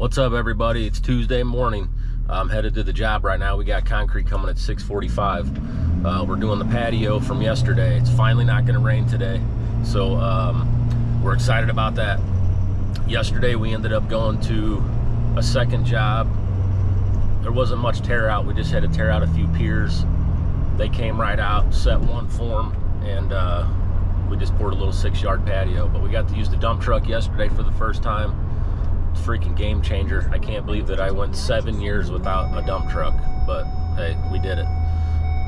What's up, everybody? It's Tuesday morning. I'm headed to the job right now. We got concrete coming at 6:45. We're doing the patio from yesterday. It's finally not going to rain today, so we're excited about that. Yesterday we ended up going to a second job. There wasn't much tear out. We just had to tear out a few piers. They came right out, set one form, and we just poured a little 6-yard patio. But we got to use the dump truck yesterday for the first time. Freaking game changer. I can't believe that I went 7 years without a dump truck, but hey, we did it.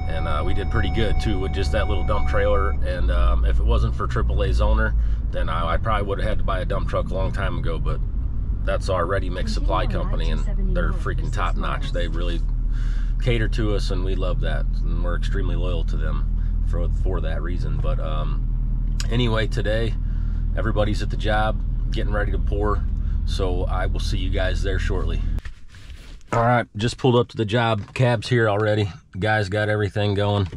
And we did pretty good too with just that little dump trailer. And if it wasn't for AAA Zoner, then I probably would have had to buy a dump truck a long time ago. But that's our ready mix supply company, and they're freaking top notch. They really cater to us, and we love that, and we're extremely loyal to them for that reason. But anyway, today everybody's at the job getting ready to pour, so I will see you guys there shortly. All right, just pulled up to the job. Cab's here already. Guys got everything going.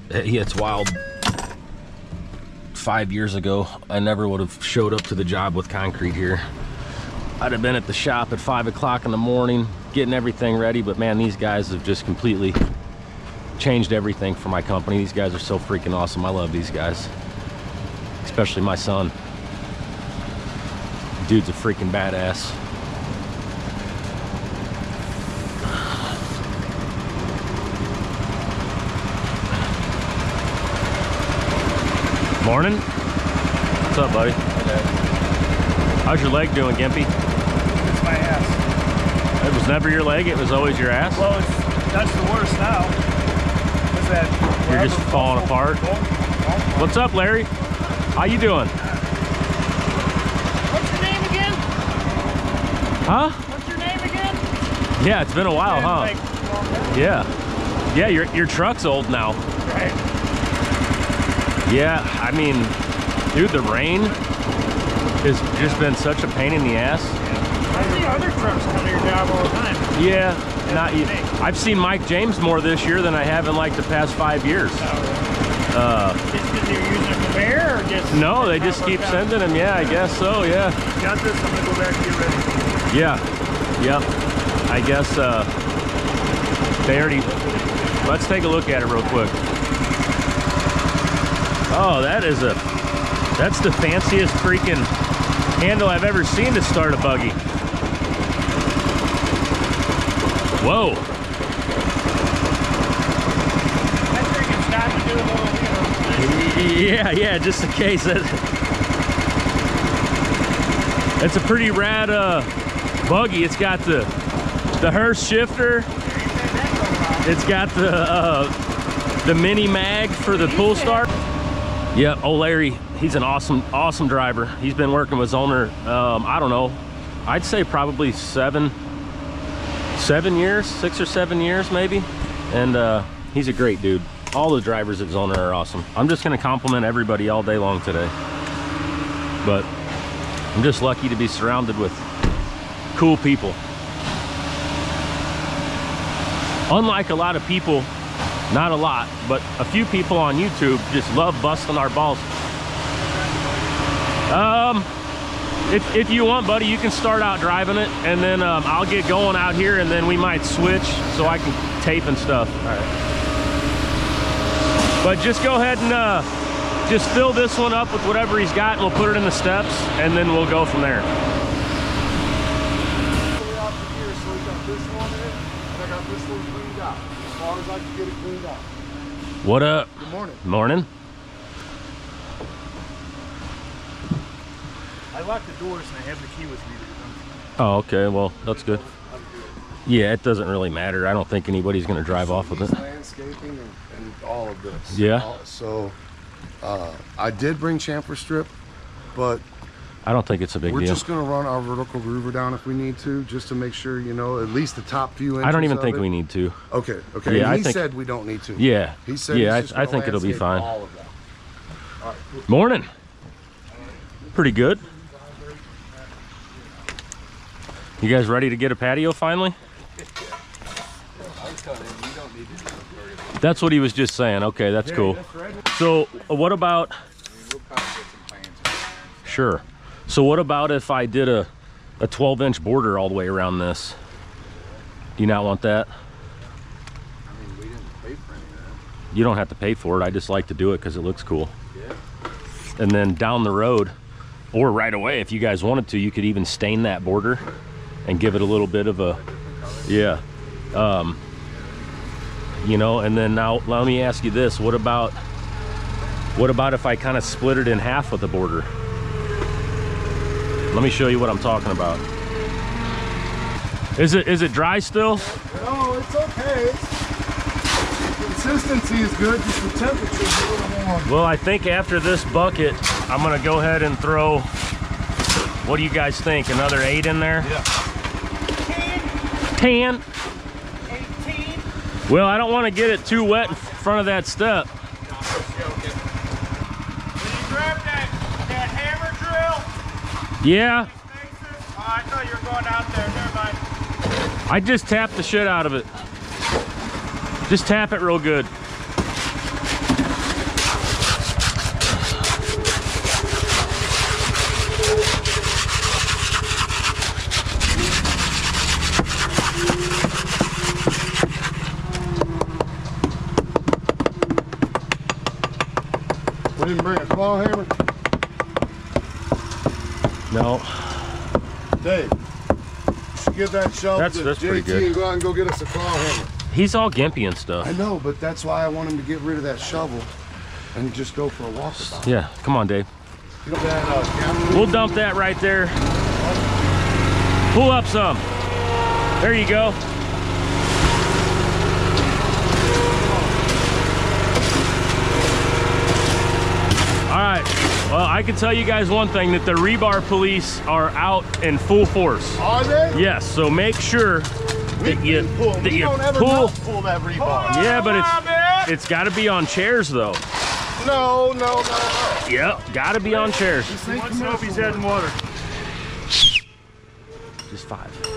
It's wild. 5 years ago, I never would have showed up to the job with concrete here. I'd have been at the shop at 5 o'clock in the morning getting everything ready, but man, these guys have just completely changed everything for my company. These guys are so freaking awesome. I love these guys, especially my son. Dude's a freaking badass. Morning. What's up, buddy? Okay. How's your leg doing, Gimpy? It's my ass. It was never your leg, it was always your ass? Well, that's the worst now. What's that? You're just falling apart? What's up, Larry? How you doing? What's your name again? Huh? What's your name again? Yeah, it's been a while, huh? Yeah. Yeah, your truck's old now. Right. Yeah, I mean, dude, the rain has just been such a pain in the ass. I see other trucks come to your job all the time. Yeah, not you. I've seen Mike James more this year than I have in like the past 5 years. Just because you're using a conveyor, or just? No, they just keep sending them. Yeah, I guess so. Yeah. Got this. I'm gonna go back and get ready. Yeah. Yep. I guess they already. Let's take a look at it real quick. Oh, that's the fanciest freaking handle I've ever seen to start a buggy. Whoa. I freaking stopped to do a little, Yeah, just in case. It's a pretty rad buggy. It's got the Hearst shifter. It's got the mini mag for the pull start. Yeah, oh, Larry, he's an awesome driver. He's been working with Zoner, I don't know, I'd say probably 7 years, 6 or 7 years maybe. And he's a great dude. All the drivers at Zoner are awesome. I'm just gonna compliment everybody all day long today. But I'm just lucky to be surrounded with cool people. Unlike a lot of people, not a lot, but a few people on YouTube just love busting our balls. If you want, buddy, you can start out driving it, and then I'll get going out here, and then we might switch so I can tape and stuff. All right. But just go ahead and just fill this one up with whatever he's got, and we'll put it in the steps, and then we'll go from there. As I can get it cleaned out. What up? Good morning. Morning. I locked the doors and I have the key with me. Oh, okay. Well, that's good. Yeah, it doesn't really matter. I don't think anybody's going to drive off with it. Landscaping and all of this. Yeah. So I did bring chamfer strip, but I don't think it's a big deal. We're just going to run our vertical groover down if we need to, just to make sure, you know, at least the top few inches. I don't even think we need to. Okay. Yeah, he said we don't need to. Yeah. He said yeah, I think it'll be fine. All of that. All right. Morning. Pretty good. You guys ready to get a patio finally? That's what he was just saying. Okay, that's cool. So what about, sure. So what about if I did a 12-inch border all the way around this. Do you not want that? I mean, we didn't pay for any of that. You don't have to pay for it. I just like to do it because it looks cool. Yeah. And then down the road, or right away, if you guys wanted to, you could even stain that border and give it a little bit of a, yeah. You know, and then now let me ask you this. What about if I kind of split it in half with the border? Let me show you what I'm talking about. Is it dry still? No, it's okay. Consistency is good, just the temperature is a little warm. Well, I think after this bucket, I'm gonna go ahead and throw, what do you guys think? Another 8 in there? Yeah. 10? 18. Well, I don't want to get it too wet in front of that step. Will you grab that hammer drill? Yeah, Oh, I thought you were going out there. Never mind. I just tapped the shit out of it. Just tap it real good. We didn't bring a claw hammer? No, Dave, give that shovel That's to pretty JT good. and go out and go get us a claw hammer. he's all gimpy and stuff. I know, but that's why I want him to get rid of that shovel and just go for a walkabout. Yeah, come on, Dave. You know that camera? We'll dump that right there. Pull up some. There you go. All right, well, I can tell you guys one thing, that the rebar police are out in full force. Are they? Yes, so make sure that you don't ever pull. not pull that rebar. Yeah, but it's got to be on chairs though. No. Yep, got to be on chairs. He wants to know if he's head in water. Just 5.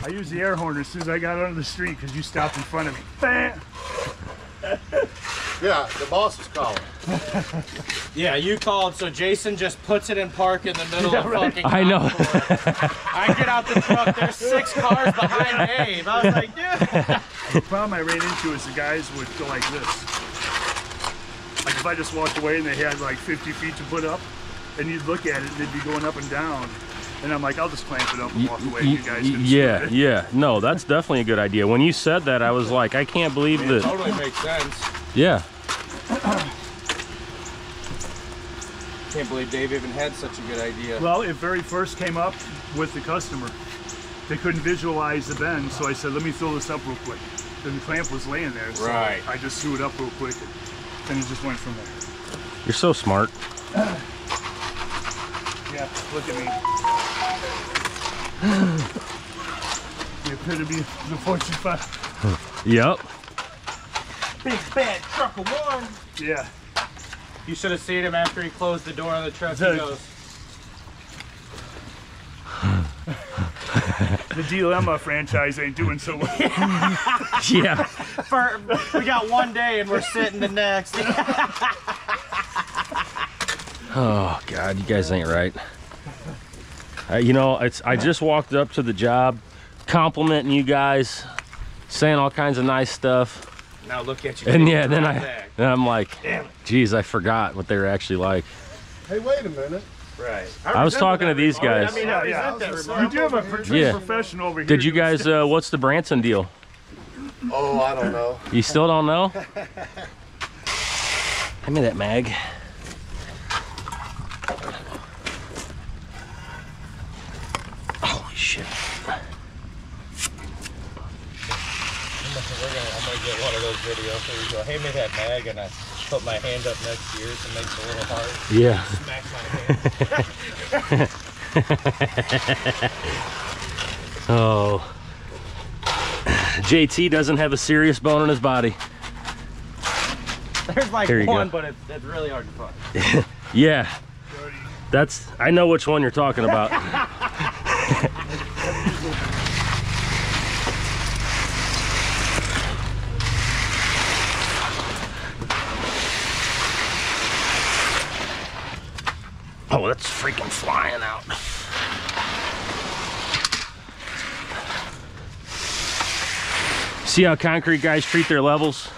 I used the air horn as soon as I got onto the street because you stopped in front of me. Bam! Yeah, the boss is calling. Yeah, you called, so Jason just puts it in park in the middle of fucking I know. I get out the truck, there's 6 cars behind Dave. I was like, dude. The problem I ran into is the guys would go like this. Like if I just walked away and they had like 50 feet to put up, and you'd look at it and they'd be going up and down. And I'm like, I'll just clamp it up and walk away. You guys can Yeah, yeah. No, that's definitely a good idea. When you said that, I was like, I can't believe It that. totally makes sense. Yeah. Can't believe Dave even had such a good idea. Well, it very first came up with the customer. They couldn't visualize the bend, so I said, let me fill this up real quick. Then the clamp was laying there, so Right. I just threw it up real quick, and it just went from there. You're so smart. Yeah, look at me. The epitome of the Fortune 5. Yep. Big bad truck of one. Yeah. You should have seen him after he closed the door on the truck. He The- goes, The Dilemma franchise ain't doing so well. Yeah. we got one day and we're sitting the next. Oh God, you guys ain't right. You know, I just walked up to the job, complimenting you guys, saying all kinds of nice stuff, Now look at you. and yeah, then back. I'm like, geez, I forgot what they were actually like. Hey, wait a minute. Right. I was talking to these guys. I mean, Yeah, I yeah. resent that We remark. do have a true Yeah. professional over here. Did you doing guys? What's the Branson deal? Oh, I don't know. You still don't know? Give me that mag. Holy shit. I'm gonna get one of those videos where you go, hey, me that mag, and I put my hand up next to yours and makes a little heart. Yeah. Smack my hand. Oh. JT doesn't have a serious bone in his body. There's like Here you one, go. but it's really hard to find. Yeah. I know which one you're talking about. Oh, that's freaking flying out. See how concrete guys treat their levels?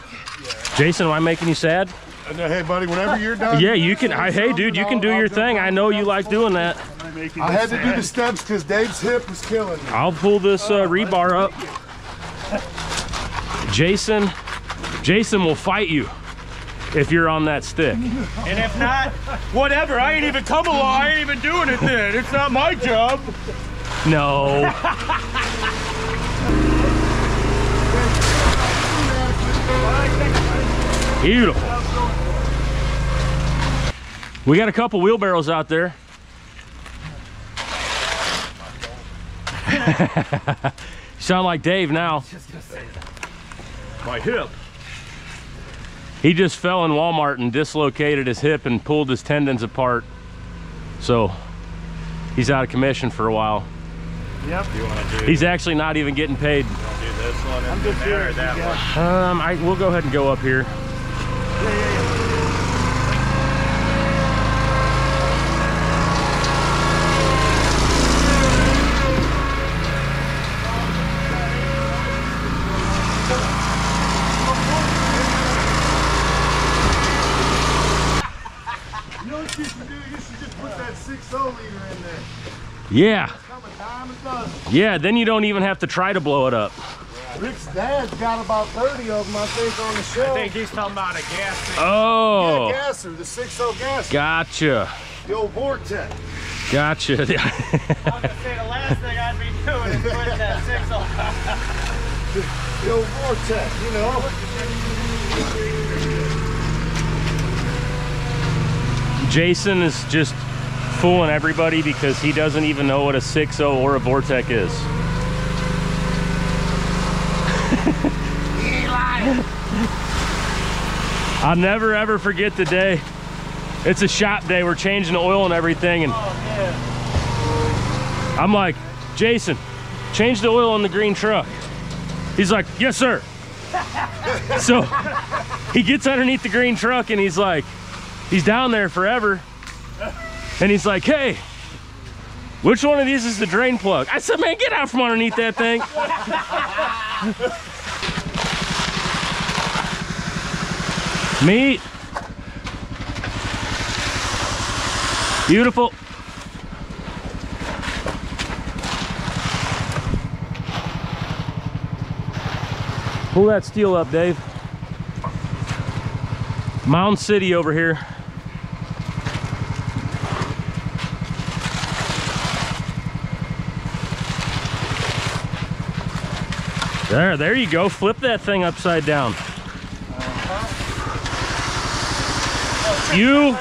Yeah. Jason, am I making you sad? Hey, buddy, whenever you're done. Yeah, you can. Hey, dude, you can do your thing. I know you like doing that. I had to do the steps because Dave's hip was killing me. I'll pull this rebar up. Jason will fight you if you're on that stick. And if not, whatever. I ain't even come along. I ain't even doing it then. It's not my job. No. Beautiful. We got a couple wheelbarrows out there. You sound like Dave now. My hip. He just fell in Walmart and dislocated his hip and pulled his tendons apart. So he's out of commission for a while. Yep. You want to do? He's actually not even getting paid. You want to do this one? I'm just here. That one? We'll go ahead and go up here. Yeah. You know what you should do? You should just put that 6.0 liter in there. Yeah. Come a dime a dozen. Yeah, then you don't even have to try to blow it up. Rick's dad's got about 30 of them, I think, on the shelf. I think he's talking about a gas thing. Oh. Yeah, gasser, the 6.0 gasser. Gotcha. The old Vortex. Gotcha. I was gonna say the last thing I'd be doing is putting that 6 on. The old Vortex, you know. Jason is just fooling everybody because he doesn't even know what a 6.0 or a Vortex is. I'll never ever forget the day. It's a shop day. We're changing the oil and everything, and I'm like, Jason, change the oil in the green truck. He's like, yes, sir. So he gets underneath the green truck and he's like, he's down there forever. And he's like, hey, which one of these is the drain plug? I said, man, get out from underneath that thing. Meat. Beautiful. Pull that steel up, Dave. Mound City over here. There you go. Flip that thing upside down. You.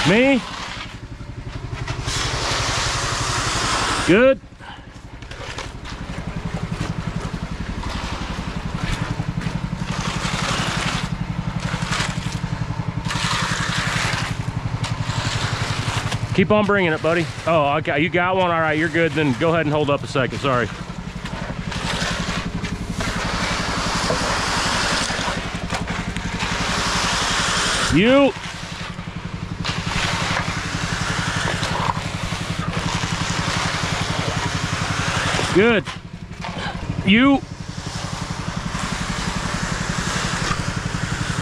Me. Good. Keep on bringing it, buddy. Oh, okay, you got one. All right, you're good. Then go ahead and hold up a second. Sorry. You. Good. You.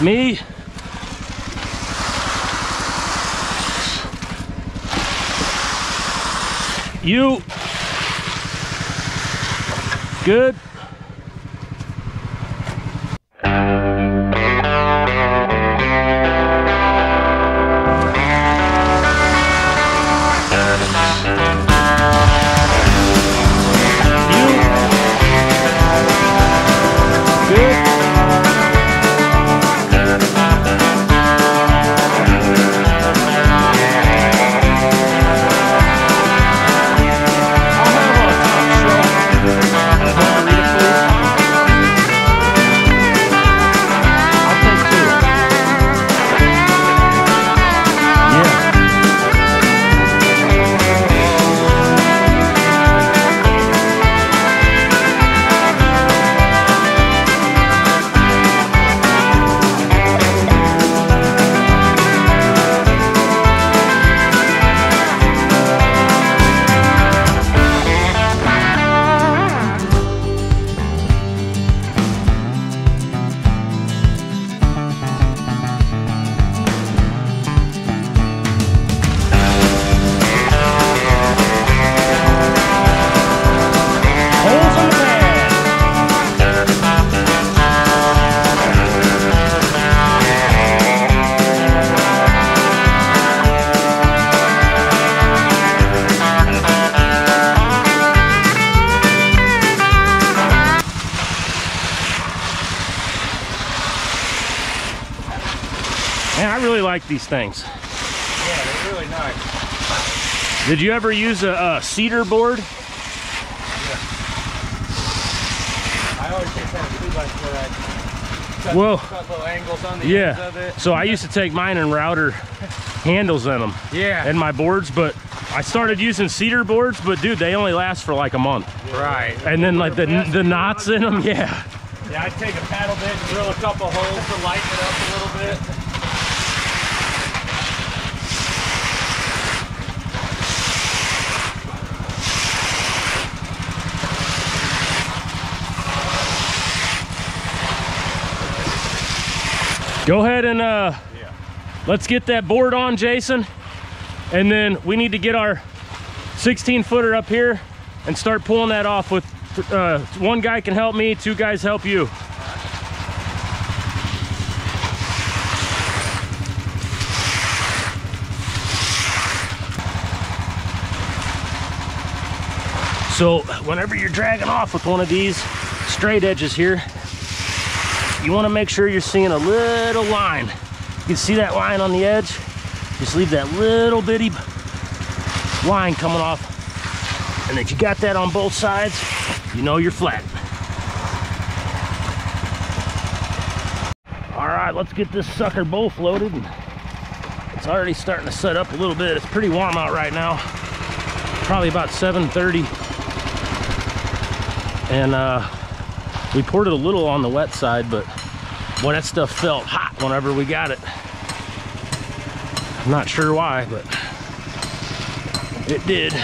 Me. You. Good. like these things. Yeah, they're really nice. Did you ever use a cedar board? Yeah. I always take that 2x4. Cut little angles on the ends of it. So I used to take mine and router handles in them. Yeah. And my boards, but I started using cedar boards, but dude, they only last for like a month. Right. And then like the knots in them, yeah. Yeah, I'd take a paddle bit and drill a couple holes to lighten it up a little bit. Go ahead and let's get that board on, Jason. And then we need to get our 16-footer up here and start pulling that off with one guy can help me, 2 guys help you. So whenever you're dragging off with one of these straight edges here, you want to make sure you're seeing a little line. You can see that line on the edge. Just leave that little bitty line coming off. And if you got that on both sides, you know you're flat. All right, let's get this sucker both loaded. It's already starting to set up a little bit. It's pretty warm out right now. Probably about 7:30. And we poured it a little on the wet side, but boy, that stuff felt hot whenever we got it. I'm not sure why, but it did.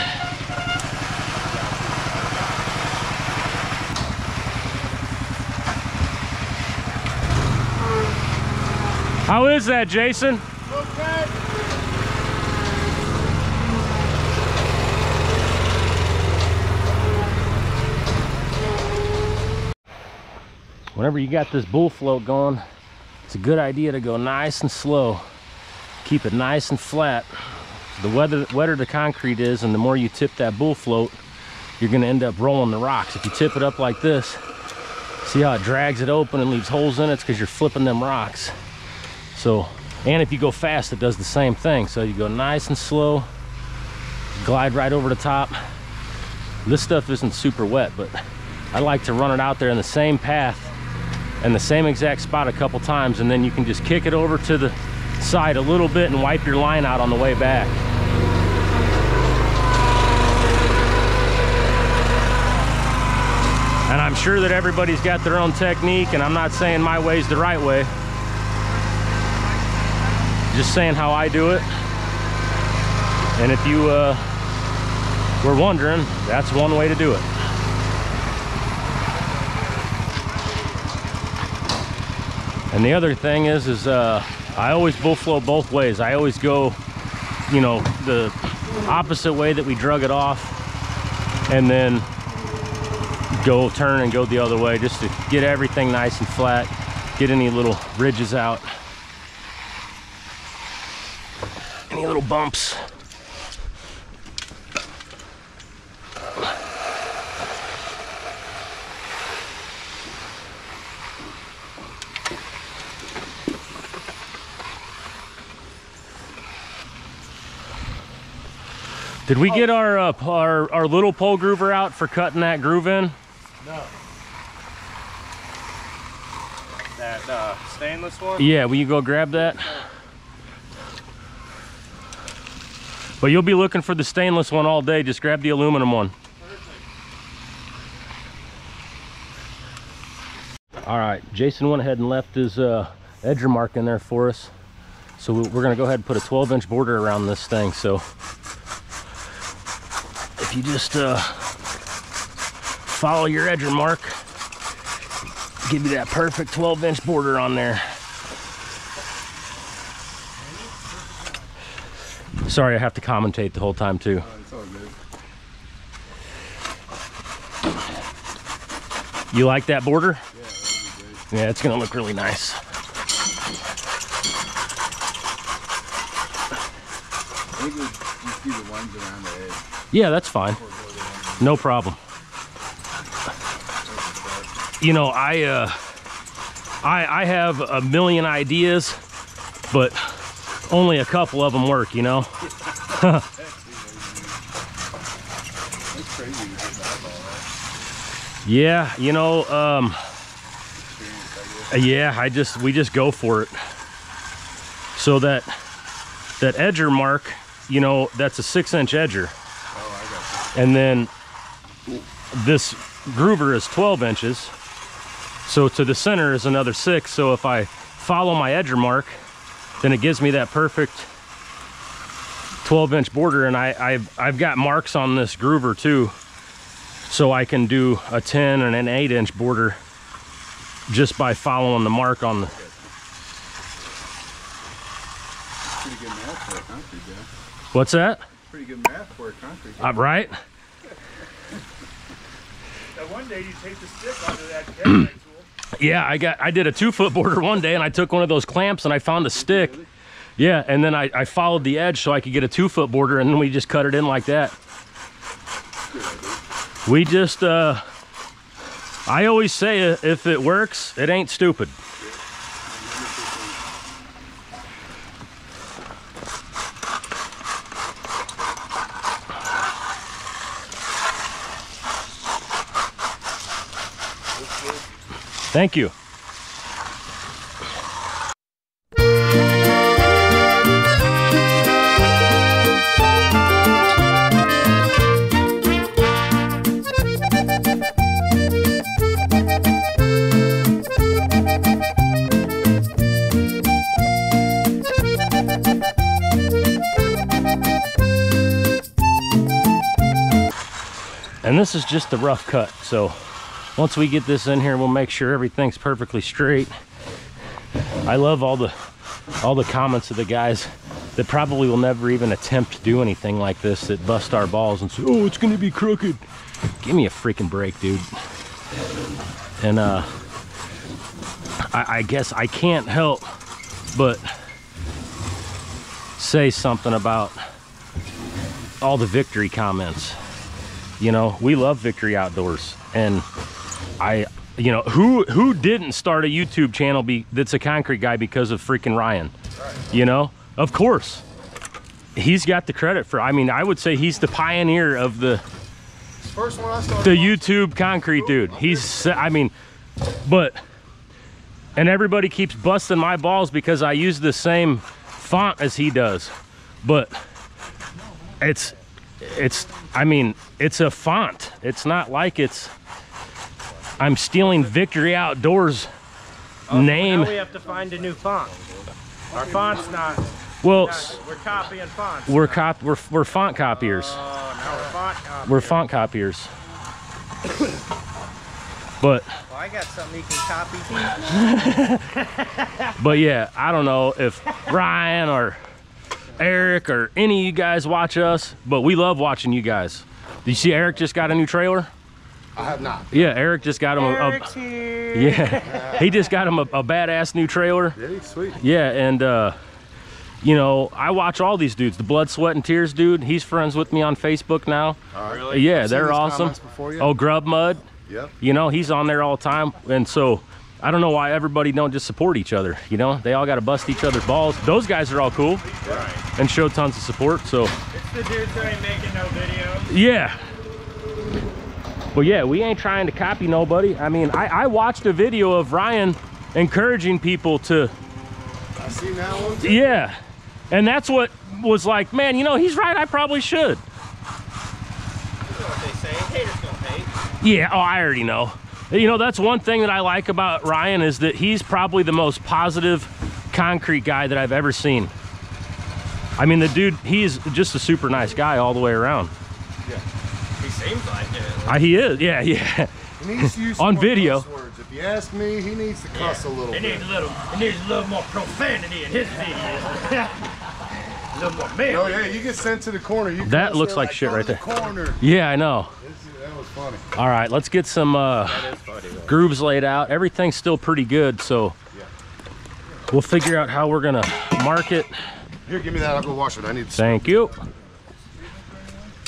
How is that, Jason? Okay. Whenever you got this bull float going, it's a good idea to go nice and slow. Keep it nice and flat. The wetter the concrete is and the more you tip that bull float, you're gonna end up rolling the rocks. If you tip it up like this, see how it drags it open and leaves holes in it? It's because you're flipping them rocks. So, and if you go fast, it does the same thing. So you go nice and slow, glide right over the top. This stuff isn't super wet, but I like to run it out there in the same path and the same exact spot a couple times, and then you can just kick it over to the side a little bit and wipe your line out on the way back. And I'm sure that everybody's got their own technique, and I'm not saying my way's the right way. Just saying how I do it. And if you were wondering, that's one way to do it. And the other thing is I always bull flow both ways. I always go, you know, the opposite way that we drug it off, and then go turn and go the other way, just to get everything nice and flat, get any little ridges out, any little bumps. Did we get our little pole groover out for cutting that groove in? No. That stainless one? Yeah, will you go grab that? But you'll be looking for the stainless one all day. Just grab the aluminum one. All right, Jason went ahead and left his edger mark in there for us. So we're gonna go ahead and put a 12-inch border around this thing. So if you just follow your edger mark, give you that perfect 12-inch border on there. Sorry, I have to commentate the whole time too. It's all good. You like that border? Yeah, that'd be great. Yeah, it's gonna look really nice. I think we just do the ones around the edge. Yeah, that's fine. No problem. You know, I have a million ideas, but only a couple of them work, you know. That's crazy. You get that ball, right? Yeah, you know, yeah, we just go for it. So that edger mark, you know, that's a 6-inch edger. Oh, I got you. And then this groover is 12 inches. So to the center is another 6. So if I follow my edger mark, then it gives me that perfect 12-inch border. And I've got marks on this groover too, so I can do a 10 and an 8-inch border just by following the mark on the. Pretty good math for a concrete guy. What's that? Pretty good math for a concrete guy. Right? Now one day you take the stick onto that tool. Yeah, I did a 2-foot border one day, and I took one of those clamps and I found a stick. Yeah, and then I followed the edge so I could get a 2-foot border, and then we just cut it in like that. We just, I always say if it works, it ain't stupid. Thank you. And this is just the rough cut, so once we get this in here, we'll make sure everything's perfectly straight. I love all the comments of the guys that probably will never even attempt to do anything like this, that bust our balls and say, oh, it's gonna be crooked. Give me a freaking break, dude. And I guess I can't help but say something about all the victory comments. You know, we love Victory Outdoors, and you know, who didn't start a YouTube channel that's a concrete guy because of freaking Ryan? Right. You know, of course, he's got the credit for. I mean, I would say he's the pioneer of the First one I started the YouTube concrete dude. He's, I mean, but, and everybody keeps busting my balls because I use the same font as he does, but it's I mean, it's a font. It's not like I'm stealing Victory Outdoors name. Now we have to find a new font. Our font's not. Well, we're copying fonts. We're font copiers. Oh, no, we're font copiers. We're font copiers. But well, I got something you can copy. But yeah, I don't know if Ryan or Eric or any of you guys watch us, but we love watching you guys. Did you see Eric just got a new trailer? I have not. Yeah, Eric just got him Eric's here. Yeah, he just got him a badass new trailer. Yeah, sweet. Yeah, and you know, I watch all these dudes. The Blood, Sweat, and Tears dude, he's friends with me on Facebook now. Really? Yeah, they're awesome. Oh, Grub Mud. Yep. You know, he's on there all the time, and so I don't know why everybody don't just support each other. You know, they all got to bust each other's balls. Those guys are all cool, right, and show tons of support. So it's the dudes that ain't making no videos. Yeah. Well, yeah, we ain't trying to copy nobody. I mean, I watched a video of Ryan encouraging people to. I see that one too. Yeah, and that's what was like, man, you know, he's right. I probably should. You know what they say? Haters gonna hate. Yeah. Oh, I already know. You know, that's one thing that I like about Ryan is that he's probably the most positive concrete guy that I've ever seen. I mean, the dude, he's just a super nice guy all the way around. Yeah. He seems like it. He is, yeah, yeah. He needs to use on more video. cuss words. If you ask me, he needs to cuss a little bit. He needs a little more profanity in his videos. A little more man. Oh yeah, you get sent to the corner. You That looks there like shit right there. Corner. Yeah, I know. That was funny. All right, let's get some grooves laid out. Everything's still pretty good, so we'll figure out how we're gonna mark it. Here, give me that. I'll go wash it. I need to. Thank you.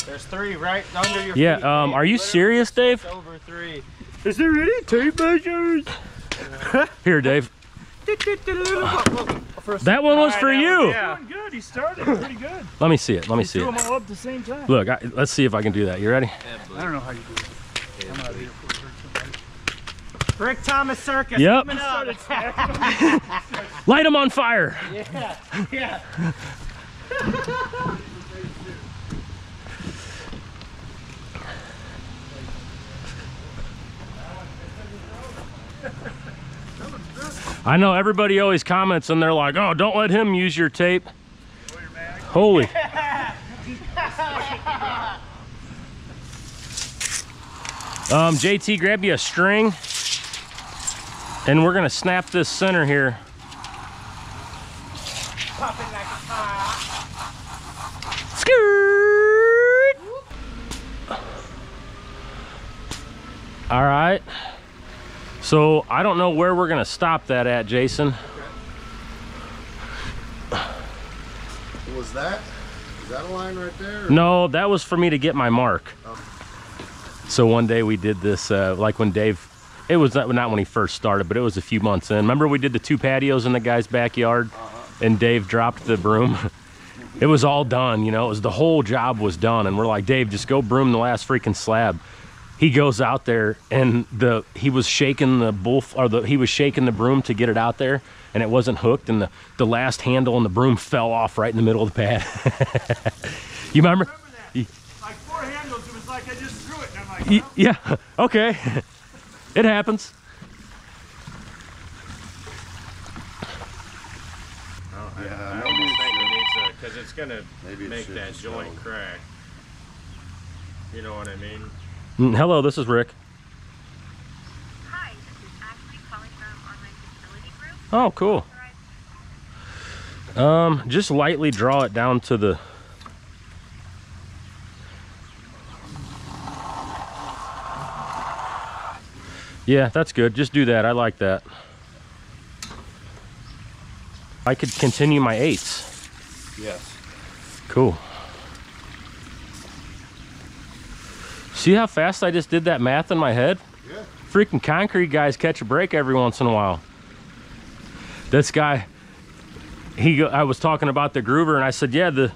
There's 3 right under your Yeah, feet. are you serious, Dave? It's over 3. Is there any tape measures? Here, Dave. That one was for you. Yeah. Doing good. He started pretty good. Let me see it. Let me see Threw it. them all up at the same time. Look, let's see if I can do that. You ready? I don't know how you do it. I'm out of here before it hurts somebody. Rick Thomas Circus. Yep. Coming up. Light them on fire. Yeah. Yeah. I know everybody always comments and they're like, oh, don't let him use your tape. Holy. JT, grab you a string and we're gonna snap this center here. Pop it like a pop. Skirt. All right. So I don't know where we're gonna stop that at, Jason. Was that? Is that a line right there? Or? No, that was for me to get my mark. Okay. So one day we did this, like when Dave, it was not when he first started, but it was a few months in. Remember we did the 2 patios in the guy's backyard and Dave dropped the broom? It was all done, you know, it was the whole job was done. And we're like, Dave, just go broom the last freaking slab. He goes out there and he was shaking the broom to get it out there and it wasn't hooked and the last handle on the broom fell off right in the middle of the pad. You remember? That. Like 4 handles, it was like I just threw it and I'm like, well. Yeah, okay. It happens. I almost think it needs to, because it's going to make that joint crack. You know what I mean? Hello, this is Rick. Hi, this is Ashley calling from Online Disability Group. Oh, cool. Just lightly draw it down to the... Yeah, that's good. Just do that. I like that. I could continue my 8s. Yes. Cool. See how fast I just did that math in my head? Yeah. Freaking concrete guys catch a break every once in a while. This guy, I was talking about the groover and I said, yeah, the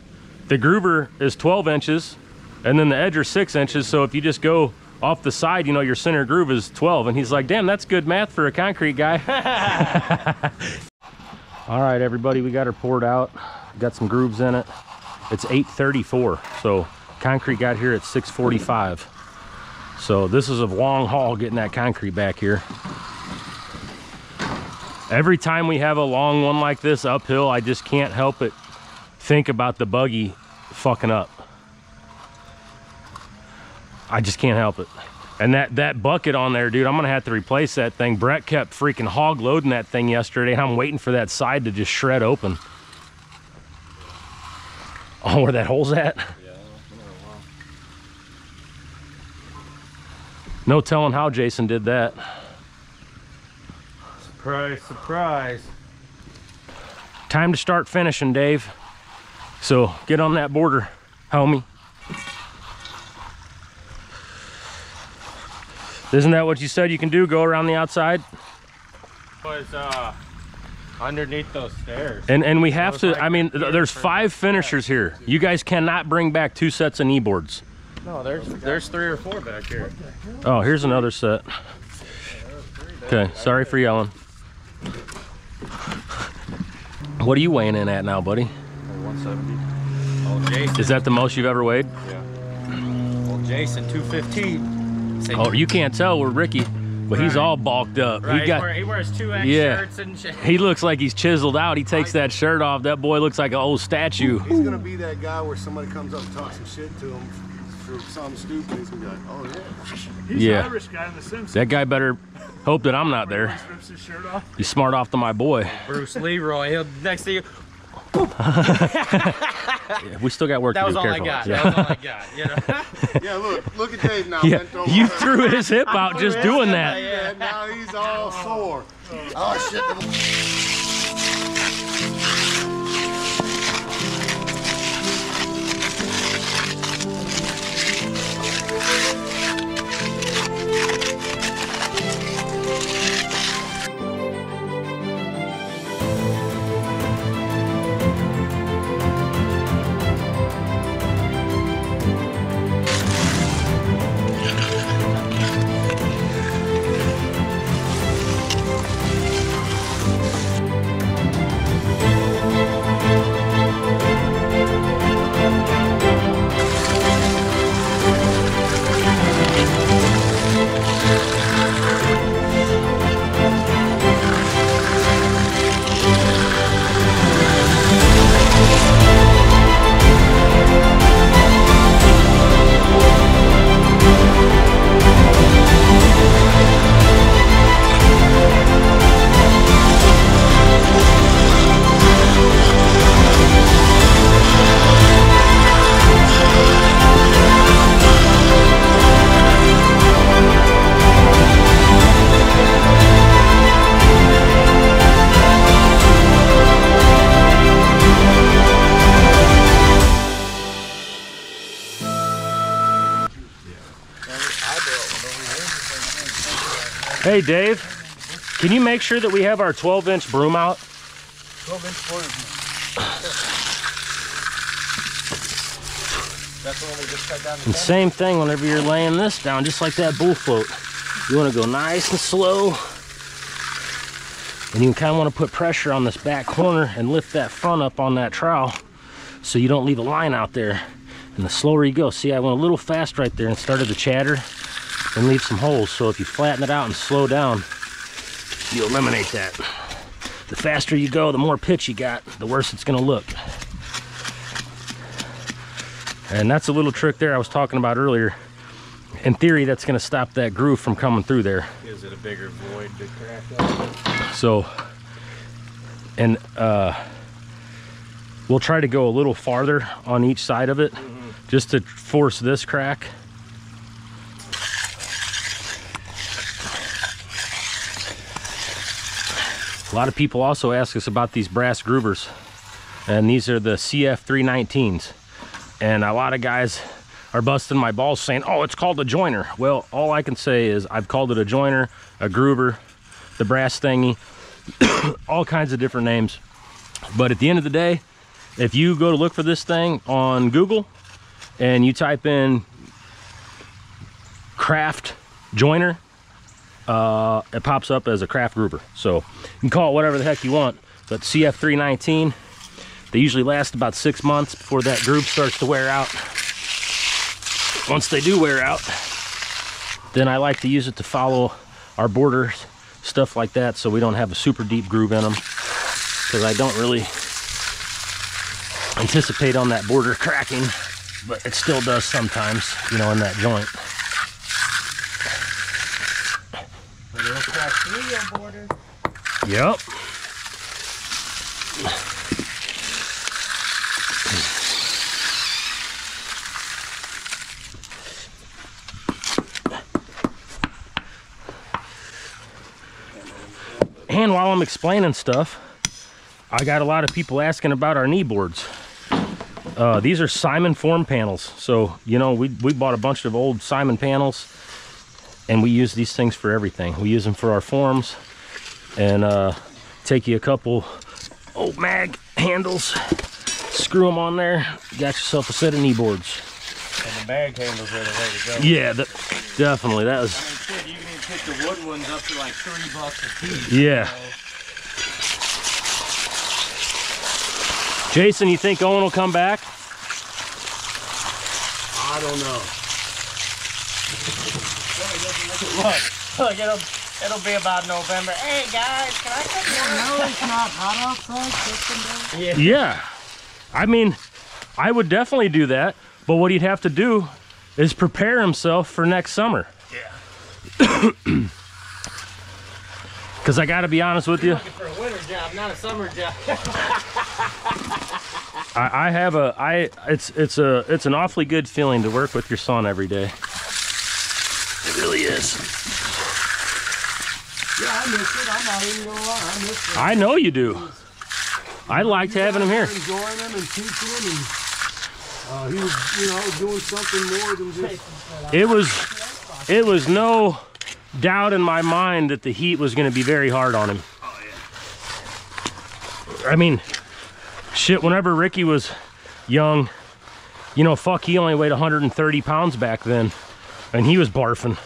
groover is 12 inches and then the edge are 6 inches. So if you just go off the side, you know, your center groove is 12. And he's like, damn, that's good math for a concrete guy. All right, everybody, we got her poured out. Got some grooves in it. It's 8:34. So concrete got here at 6:45. So this is a long haul getting that concrete back here. Every time we have a long one like this uphill, I just can't help it think about the buggy fucking up. I just can't help it. And that bucket on there, dude, I'm gonna have to replace that thing. Brett kept freaking hog loading that thing yesterday and I'm waiting for that side to just shred open. Oh, where that hole's at? No telling how Jason did that. Surprise, surprise. Time to start finishing, Dave. So get on that border, homie. Isn't that what you said you can do? Go around the outside? Was underneath those stairs. And we have to, like I mean, there's 5 finishers here. You guys cannot bring back 2 sets of knee boards. No, there's 3 or 4 back here. Oh, here's another set. Okay, sorry for yelling. What are you weighing in at now, buddy? 170. Oh, Jason. Is that the most you've ever weighed? Yeah. Well, Jason, 215. Oh, you can't tell we're Ricky, but he's all bulked up. Right. He wears 2X shirts and shit. He looks like he's chiseled out. He takes that shirt off. That boy looks like an old statue. He's gonna be that guy where somebody comes up and talks some shit to him for something stupid. He's gonna be like, oh yeah. He's the Irish guy in The Simpsons. That guy better hope that I'm not there. He rips his shirt off. He's smart off to my boy. Bruce Leroy, he'll next to you. Yeah, we still got work to do. That was all I got. That was all I got. You know? Yeah, look at Dave now. Yeah, bent over. you threw his hip out just doing that. Yeah, now he's all sore. Oh shit. Hey Dave, can you make sure that we have our 12-inch broom out? 12-inch board. That's the one we just cut down. And same thing whenever you're laying this down, just like that bull float. You want to go nice and slow. And you kind of want to put pressure on this back corner and lift that front up on that trowel so you don't leave a line out there. And the slower you go, see, I went a little fast right there and started to chatter and leave some holes. So if you flatten it out and slow down, you eliminate that. The faster you go, the more pitch you got, the worse it's going to look. And that's a little trick there I was talking about earlier. In theory, that's going to stop that groove from coming through there. Gives it a bigger void to crack up. So, and we'll try to go a little farther on each side of it, just to force this crack. A lot of people also ask us about these brass groovers, and these are the CF319s. And a lot of guys are busting my balls saying, oh, it's called a joiner. Well, all I can say is I've called it a joiner, a groover, the brass thingy, all kinds of different names. But at the end of the day, if you go to look for this thing on Google and you type in craft joiner, it pops up as a craft groover. So you can call it whatever the heck you want, but CF319, they usually last about 6 months before that groove starts to wear out. Once they do wear out, then I like to use it to follow our borders, stuff like that, so we don't have a super deep groove in them, because I don't really anticipate on that border cracking, but it still does sometimes, you know, in that joint. But it'll crack through your border. Yep. And while I'm explaining stuff, I got a lot of people asking about our knee boards. These are Simon form panels. So, you know, we bought a bunch of old Simon panels, and we use these things for everything. We use them for our forms, and take you a couple old mag handles, screw them on there, you got yourself a set of knee boards. And the bag handles are the way to go. Yeah, definitely. That was... I mean, you can even pick the wood ones up to like $30 a piece. Yeah. So. Jason, you think Owen will come back? I don't know. Look, it'll be about November. Hey guys, can I come? No, it's not hot outside. Yeah. I mean, I would definitely do that, but what he'd have to do is prepare himself for next summer. Yeah. Because I got to be honest with you, Looking for a winter job, not a summer job. it's an awfully good feeling to work with your son every day. It really is. Yeah, I miss it. I'm not even gonna lie. I miss it. I know you do. I liked having him here. Enjoying him and teaching him, and he was, you know, doing something more than just. It was no doubt in my mind that the heat was going to be very hard on him. Oh yeah. I mean, shit, whenever Ricky was young, you know, fuck, he only weighed 130 pounds back then, and he was barfing.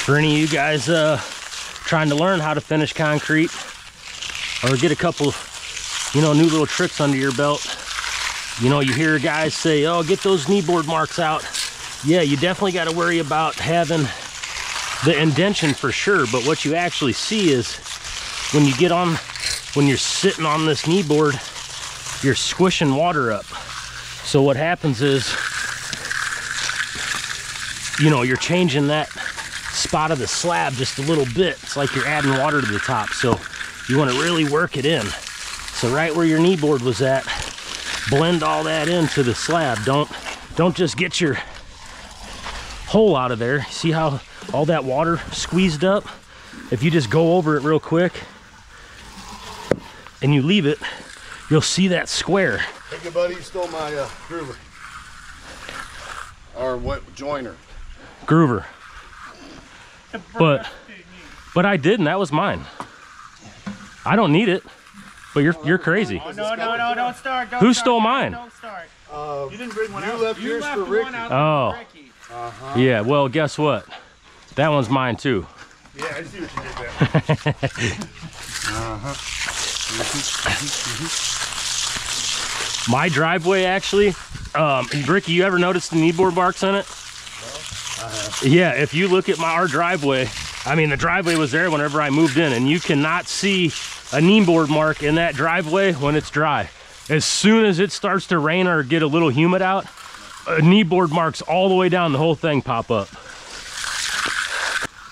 For any of you guys trying to learn how to finish concrete or get a couple, you know, new little tricks under your belt, you know, you hear guys say, oh, get those knee board marks out. Yeah, you definitely got to worry about having the indention for sure, but what you actually see is when you're sitting on this knee board, you're squishing water up. So what happens is, you know, you're changing that spot of the slab just a little bit. It's like you're adding water to the top, so you want to really work it in. So right where your knee board was at, blend all that into the slab. Don't just get your hole out of there. See how all that water squeezed up? If you just go over it real quick and you leave it, you'll see that square. Hey, good buddy, you stole my groover. Or what, joiner. Groover. But I didn't. That was mine. I don't need it. But you're crazy. Oh, no, don't start. Who stole mine? Don't start. You didn't bring one out. left yours for Ricky. Oh. Yeah, well, guess what? That one's mine too. Yeah, I see what you did there. My driveway, actually, Ricky, you ever noticed the kneeboard marks in it? Yeah, if you look at our driveway, I mean, the driveway was there whenever I moved in, and you cannot see a kneeboard mark in that driveway when it's dry. As soon as it starts to rain or get a little humid out, kneeboard marks all the way down the whole thing pop up.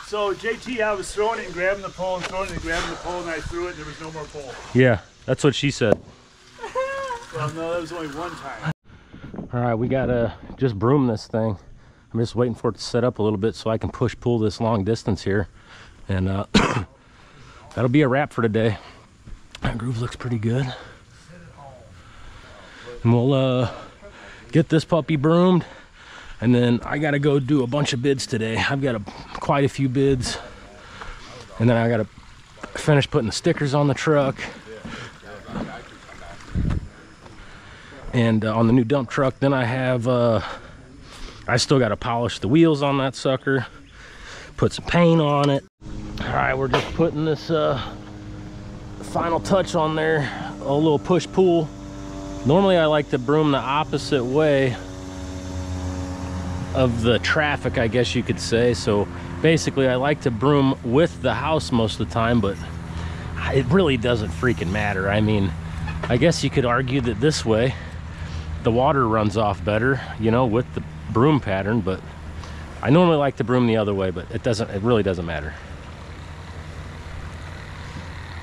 So JT, I was throwing it and grabbing the pole and throwing it and grabbing the pole, and I threw it and there was no more pole. Yeah, that's what she said. Well, no, that was only one time. All right, we gotta just broom this thing. I'm just waiting for it to set up a little bit so I can pull this long distance here. And that'll be a wrap for today. That groove looks pretty good. And we'll get this puppy broomed. And then I gotta go do a bunch of bids today. I've got quite a few bids. And then I gotta finish putting the stickers on the truck. And on the new dump truck, then I have, I still gotta polish the wheels on that sucker, put some paint on it. All right, we're just putting this final touch on there, a little push-pull. Normally I like to broom the opposite way of the traffic, I guess you could say. So basically I like to broom with the house most of the time, but it really doesn't freaking matter. I mean, I guess you could argue that this way the water runs off better, you know, with the broom pattern, but I normally like to broom the other way, but it really doesn't matter.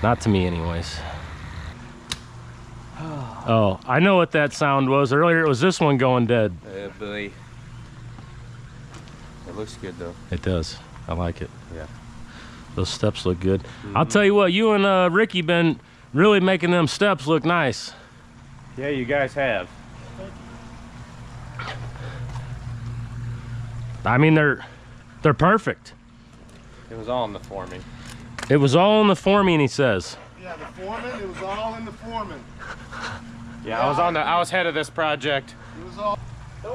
Not to me anyways. Oh, I know what that sound was. Earlier it was this one going dead. Boy. It looks good though. It does. I like it. Yeah. Those steps look good. I'll tell you what, you and Ricky been really making them steps look nice. Yeah, you guys have. I mean, they're perfect. It was all in the forming. It was all in the forming, he says. Yeah, the foreman, it was all in the foreman. Yeah, I was head of this project. It was all.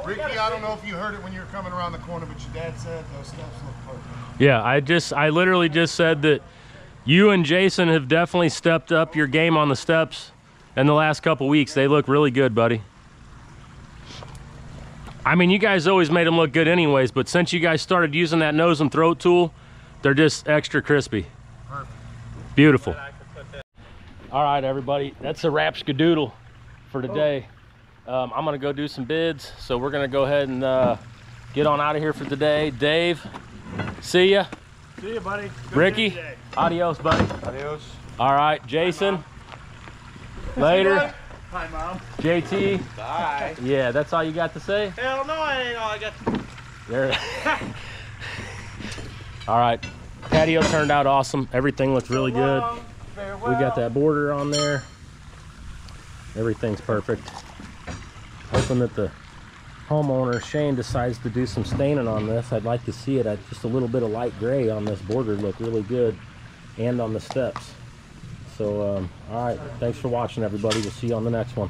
Ricky, I don't know if you heard it when you were coming around the corner, but your dad said those steps look perfect. Yeah, I literally just said that you and Jason have definitely stepped up your game on the steps in the last couple weeks. They look really good, buddy. I mean, you guys always made them look good anyways, but since you guys started using that nose and throat tool, they're just extra crispy. Perfect. Beautiful. All right, everybody, that's a wrap skadoodle for today. I'm gonna go do some bids, so we're gonna go ahead and get on out of here for today. Dave, see ya. See you, buddy. Good Ricky, adios, buddy. Adios. All right, Jason, later. Hi, Mom. JT. Bye. Yeah, that's all you got to say? Hell no, I ain't all I got. There. All right, patio turned out awesome. Everything looks really good. We got that border on there. Everything's perfect. Hoping that the homeowner, Shane, decides to do some staining on this. I'd like to see it. Just a little bit of light gray on this border look really good, and on the steps. So, all right, thanks for watching, everybody. We'll see you on the next one.